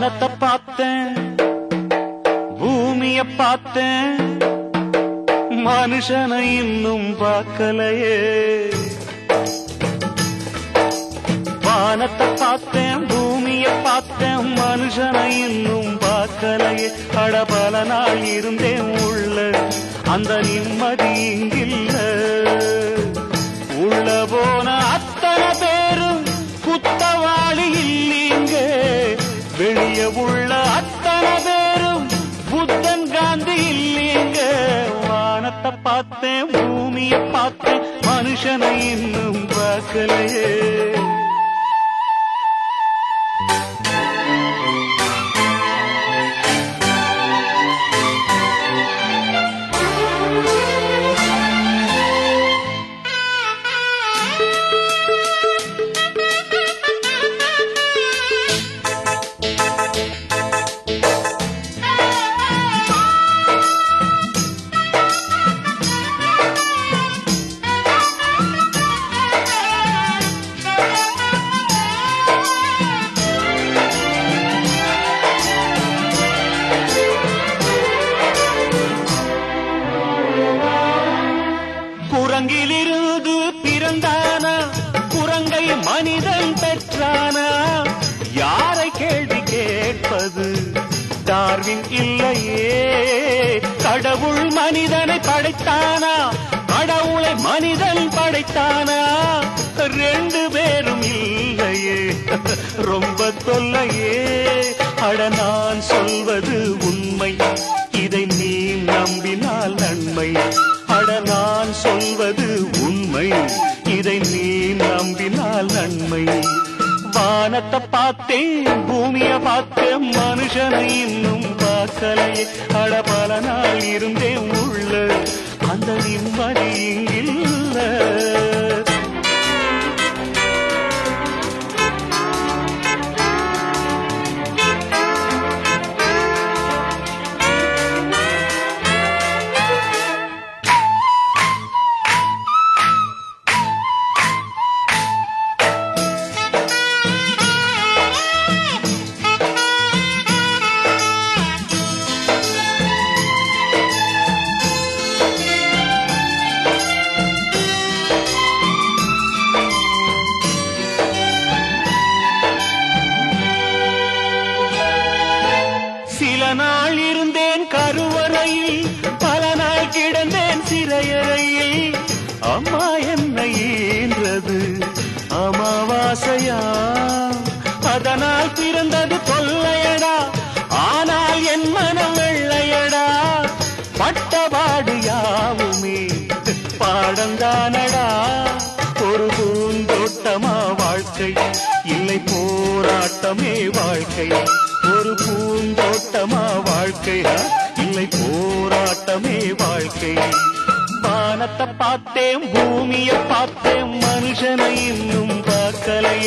வானத்தை பார்த்தேன், பூமிய பார்த்தேன், மனுஷனை இன்னும் பார்க்கலையே. வானத்தை பார்த்தேன், பூமிய பார்த்தேன், மனுஷனை இன்னும் பார்க்கலையே. அட பல நாள் இருந்தேன் உள்ள, அந்த நிம்மதி இங்கில்ல. உள்ள போன அத்தனை பேரும் குத்தவாளி இல்லீங்க, வெளிய உள்ள அத்தனை பேரும் புத்தன் காந்தி இல்லீங்க. வானத்தை பார்த்தேன், பூமிய பார்த்தேன், மனுஷனை இன்னும் பார்க்கலையே. குரங்கிலிருந்து பிறந்தானா, குரங்கை மனிதன் பெற்றானா? யாரை கேள்வி கேட்பது, டார்வின் இல்லையே. கடவுள் மனிதனை படைத்தானா, கடவுளை மனிதன் படைத்தானா? ரெண்டு பேரும் இல்லையே, ரொம்ப தொல்லையே. அட நான் சொல்வது உண்மை, இதை நீ நம்பினால் நன்மை. அட நான் சொல்வது உண்மை, இதை நீ நம்பினால் நன்மை. வானத்தை பார்த்தேன், பூமிய பார்த்தேன், மனுஷனை இன்னும் பார்க்கலையே. அட பல நாள் இருந்தேன் உள்ள, அந்த நிம்மதி இங்கில்ல. சில நாள் இருந்தேன் கருவறையில், பல நாள் கிடந்தேன் சிறையறையில். அம்மா என்னை ஈன்றது அமாவாசையா, அதனால் பிறந்தது தொல்லையடா. ஆனால் என் மனம் வெள்ளையடா. பட்டபாடு யாவுமே பாடந்தானடா. ஒரு பூந்தோட்டமா வாழ்க்கை, இல்லை போராட்டமே வாழ்க்கை. ஒரு பூந்தோட்டமா வாழ்க்கையா, இல்லை போராட்டமே வாழ்க்கை. வானத்தை பார்த்தேன், பூமிய பார்த்தேன், மனுஷனை இன்னும் பார்க்கலையே.